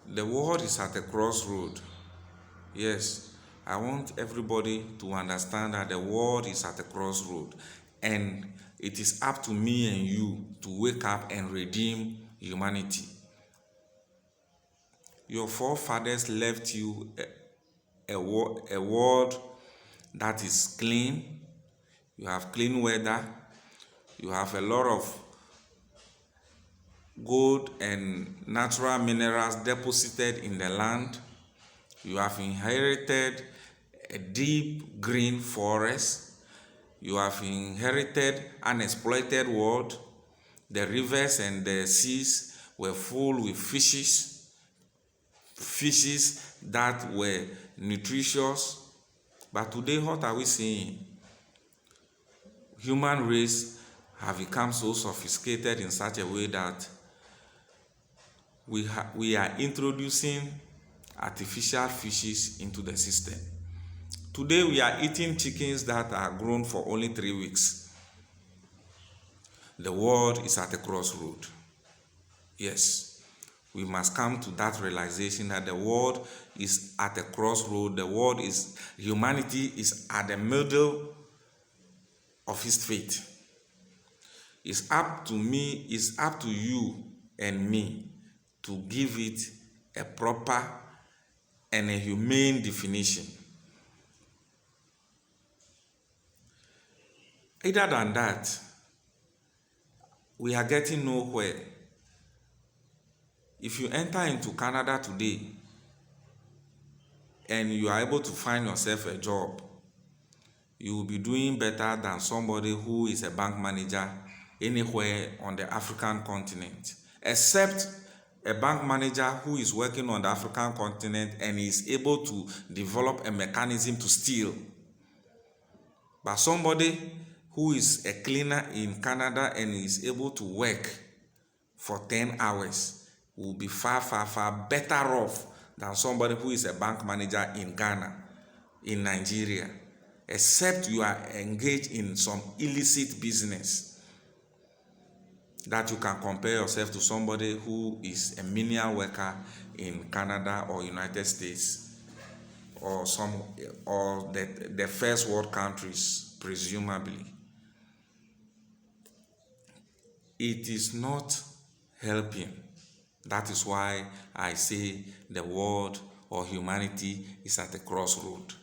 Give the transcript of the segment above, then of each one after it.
The world is at a crossroad. Yes, I want everybody to understand that the world is at a crossroad, and it is up to me and you to wake up and redeem humanity. Your forefathers left you a world that is clean. You have clean weather. You have a lot of gold and natural minerals deposited in the land. You have inherited a deep green forest. You have inherited an exploited world. The rivers and the seas were full with fishes that were nutritious. But today, what are we seeing? Human race have become so sophisticated in such a way that we are introducing artificial fishes into the system. Today we are eating chickens that are grown for only 3 weeks. The world is at a crossroad. Yes, we must come to that realization that the world is at a crossroad. Humanity is at the middle of its fate. It's up to me, it's up to you and me to give it a proper and a humane definition. Other than that, we are getting nowhere. If you enter into Canada today and you are able to find yourself a job, you will be doing better than somebody who is a bank manager anywhere on the African continent, except a bank manager who is working on the African continent and is able to develop a mechanism to steal. But somebody who is a cleaner in Canada and is able to work for 10 hours will be far, far, far better off than somebody who is a bank manager in Ghana, in Nigeria, except you are engaged in some illicit business that you can compare yourself to somebody who is a menial worker in Canada or United States or the first world countries, presumably. It is not helping. That is why I say the world or humanity is at a crossroad.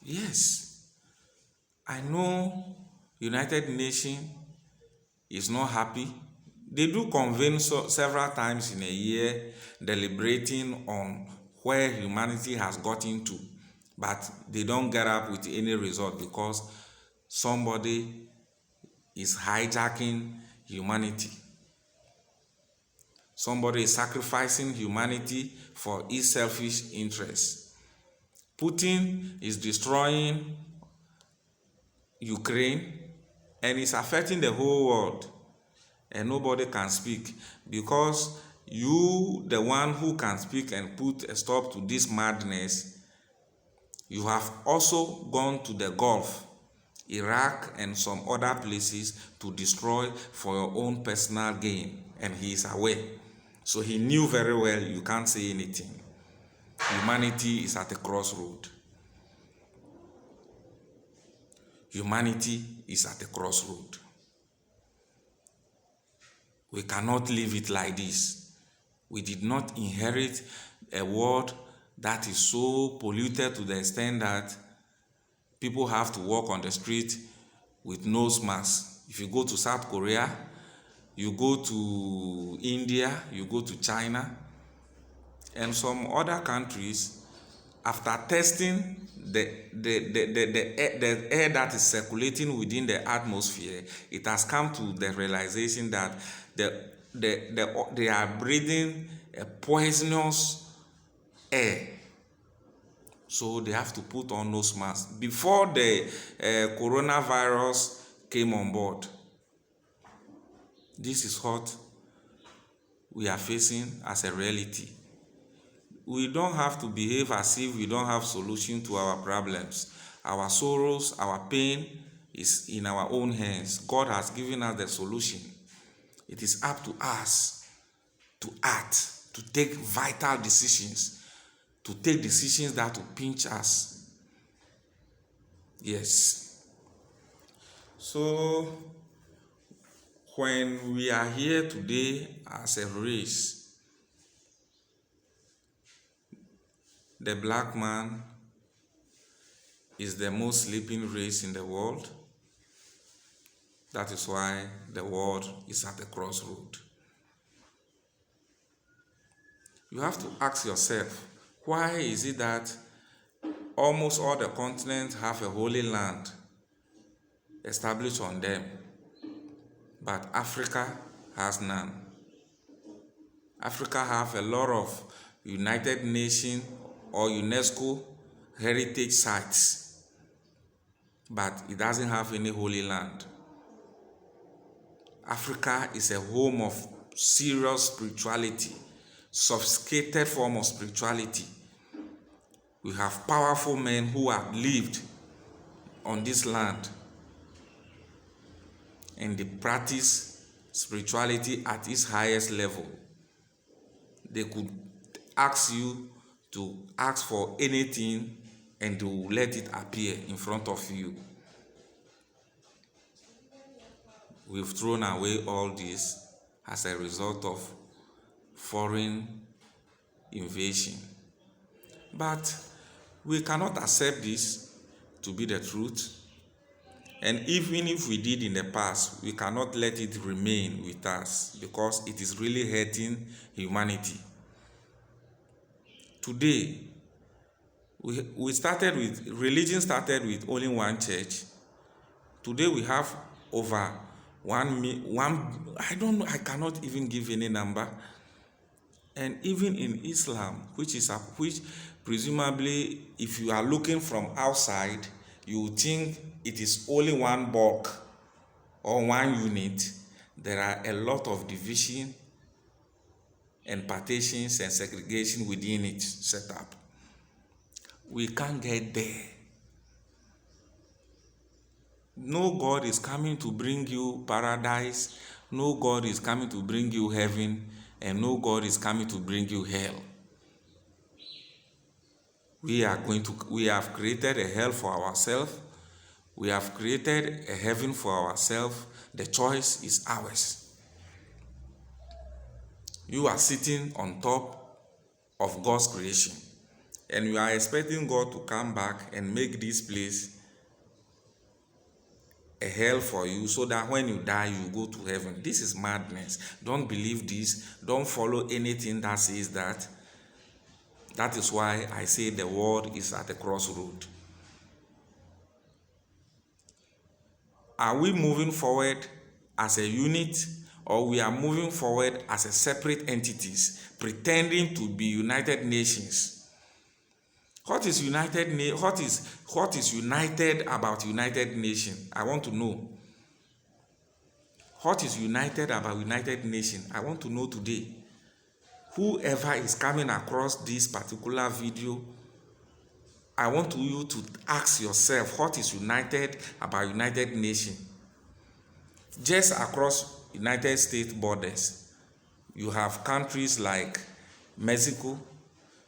Yes, I know United Nations is not happy. They do convene several times in a year, deliberating on where humanity has gotten to, but they don't get up with any result because somebody is hijacking humanity. Somebody is sacrificing humanity for his selfish interests. Putin is destroying Ukraine and it's affecting the whole world, and nobody can speak because you, the one who can speak and put a stop to this madness, you have also gone to the Gulf, Iraq and some other places to destroy for your own personal gain, and he is aware. So he knew very well you can't say anything. Humanity is at a crossroad. Humanity is at a crossroad. We cannot leave it like this. We did not inherit a world that is so polluted to the extent that people have to walk on the street with nose masks. If you go to South Korea, you go to India, you go to China, and some other countries, after testing the air that is circulating within the atmosphere, it has come to the realization that they are breathing a poisonous air. So they have to put on nose masks. Before the coronavirus came on board, this is what we are facing as a reality. We don't have to behave as if we don't have solution to our problems. Our sorrows, our pain is in our own hands. God has given us the solution. It is up to us to act, to take vital decisions, to take decisions that will pinch us. Yes. So, when we are here today as a race, the black man is the most sleeping race in the world. That is why the world is at a crossroad. You have to ask yourself, why is it that almost all the continents have a holy land established on them, but Africa has none? Africa have a lot of United Nations or UNESCO heritage sites, but it doesn't have any holy land. Africa is a home of serious spirituality, sophisticated form of spirituality. We have powerful men who have lived on this land and they practice spirituality at its highest level. They could ask you to ask for anything and they will let it appear in front of you. We've thrown away all this as a result of foreign invasion. But we cannot accept this to be the truth. And even if we did in the past, we cannot let it remain with us because it is really hurting humanity. Today, religion started with only one church. Today we have over I cannot even give any number. And even in Islam, which presumably, if you are looking from outside, you would think it is only one bulk or one unit. There are a lot of division and partitions and segregation within its setup. We can't get there. No God is coming to bring you paradise. No God is coming to bring you heaven. And no God is coming to bring you hell. We have created a hell for ourselves. We have created a heaven for ourselves. The choice is ours. You are sitting on top of God's creation, and you are expecting God to come back and make this place a hell for you so that when you die, you go to heaven. This is madness. Don't believe this. Don't follow anything that says that. That is why I say the world is at a crossroad. Are we moving forward as a unit, or we are moving forward as a separate entities, pretending to be United Nations? What is united about United Nations? I want to know. What is united about United Nations? I want to know today. Whoever is coming across this particular video, I want you to ask yourself, what is united about United Nations? Just across United States borders, you have countries like Mexico,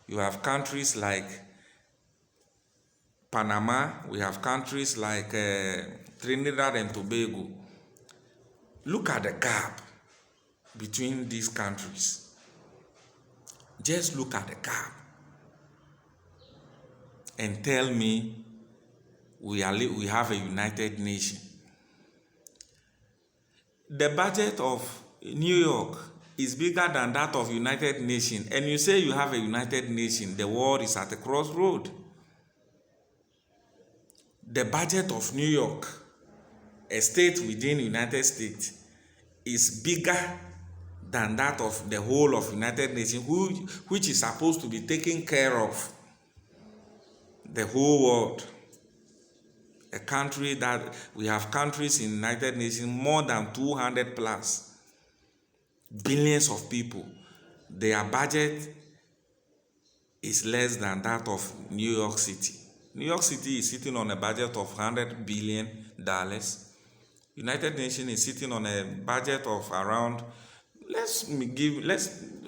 you have countries like Panama, we have countries like Trinidad and Tobago. Look at the gap between these countries. Just look at the gap and tell me we have a United Nation. The budget of New York is bigger than that of United Nations, and you say you have a United Nation. The world is at a crossroad. The budget of New York, a state within the United States, is bigger than that of the whole of United Nations, which is supposed to be taking care of the whole world. A country that we have countries in United Nations, more than 200 plus billions of people. Their budget is less than that of New York City. New York City is sitting on a budget of $100 billion. United Nations is sitting on a budget of around, let's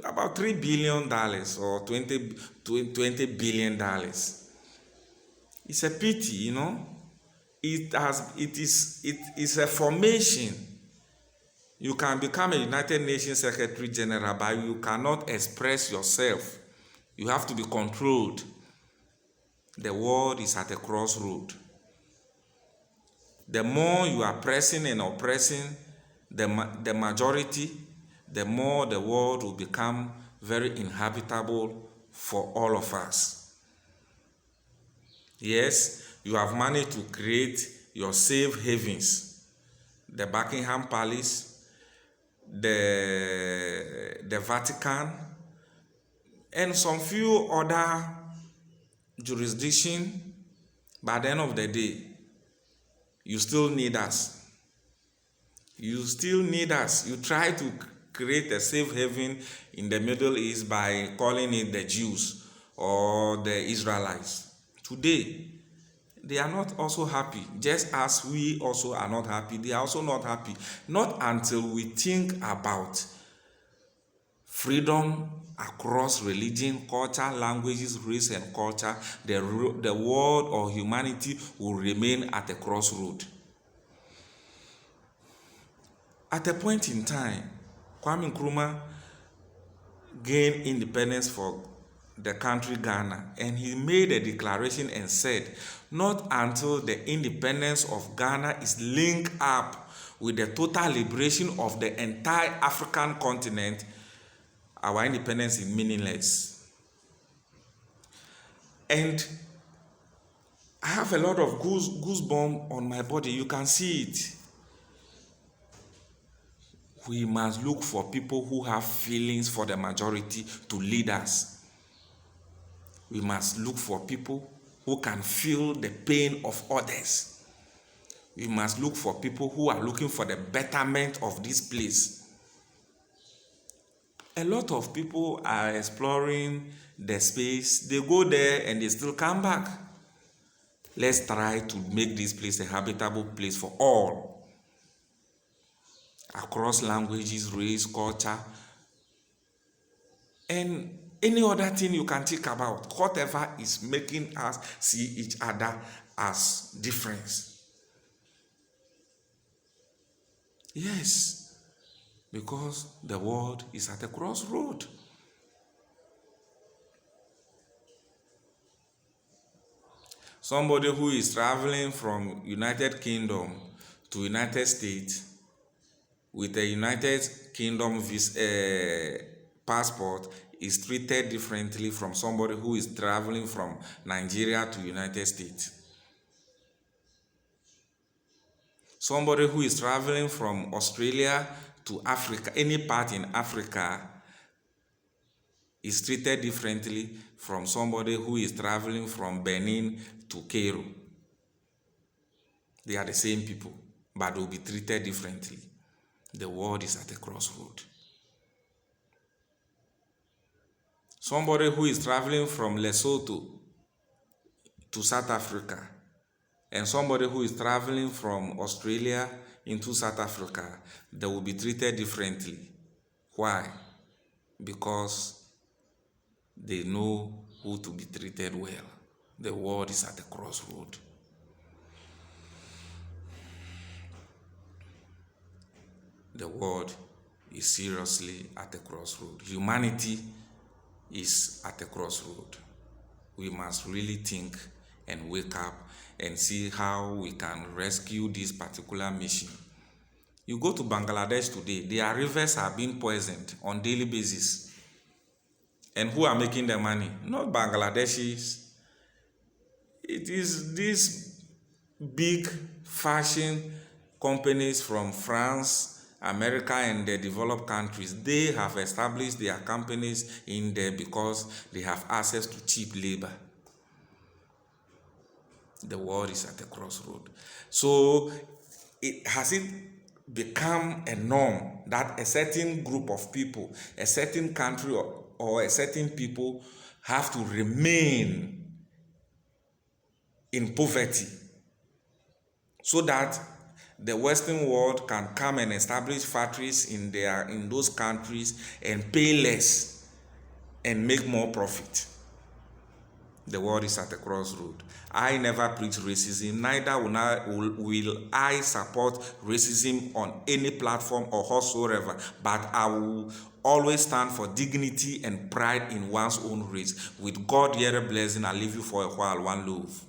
about $3 billion or 20 billion dollars. It's a pity, you know. It is a formation. You can become a United Nations Secretary General, but you cannot express yourself. You have to be controlled. The world is at a crossroad. The more you are pressing and oppressing the majority, the more the world will become very inhabitable for all of us. Yes, you have managed to create your safe havens, the Buckingham Palace, the Vatican, and some few other jurisdictions. By the end of the day, you still need us. You still need us. You try to create a safe haven in the Middle East by calling it the Jews or the Israelites. Today, they are not also happy. Just as we also are not happy, they are also not happy. Not until we think about freedom across religion, culture, languages, race, and culture, the world or humanity will remain at a crossroad. At a point in time, Kwame Nkrumah gained independence for the country Ghana, and he made a declaration and said, not until the independence of Ghana is linked up with the total liberation of the entire African continent, our independence is meaningless. And I have a lot of goosebumps on my body. You can see it. We must look for people who have feelings for the majority to lead us. We must look for people who can feel the pain of others. We must look for people who are looking for the betterment of this place. A lot of people are exploring the space. They go there and they still come back. Let's try to make this place a habitable place for all. Across languages, race, culture, and any other thing you can think about. Whatever is making us see each other as difference. Yes. Because the world is at a crossroad. Somebody who is traveling from United Kingdom to United States with a United Kingdom passport is treated differently from somebody who is traveling from Nigeria to United States. Somebody who is traveling from Australia to Africa, any part in Africa, is treated differently from somebody who is traveling from Benin to Cairo. They are the same people, but will be treated differently. The world is at a crossroad. Somebody who is traveling from Lesotho to South Africa and somebody who is traveling from Australia into South Africa, they will be treated differently. Why? Because they know who to be treated well. The world is at a crossroad. The world is seriously at a crossroad. Humanity is at a crossroad. We must really think and wake up and see how we can rescue this particular mission. You go to Bangladesh today, their rivers are being poisoned on daily basis. And who are making the money? Not Bangladeshis. It is these big fashion companies from France, America, and the developed countries. They have established their companies in there because they have access to cheap labor. The world is at a crossroad. So has it become a norm that a certain group of people, a certain country or a certain people have to remain in poverty so that the Western world can come and establish factories in those countries and pay less and make more profit. The world is at a crossroad. I never preach racism, neither will I support racism on any platform or whatsoever, but I will always stand for dignity and pride in one's own race. With God, here a blessing, I leave you for a while. One love.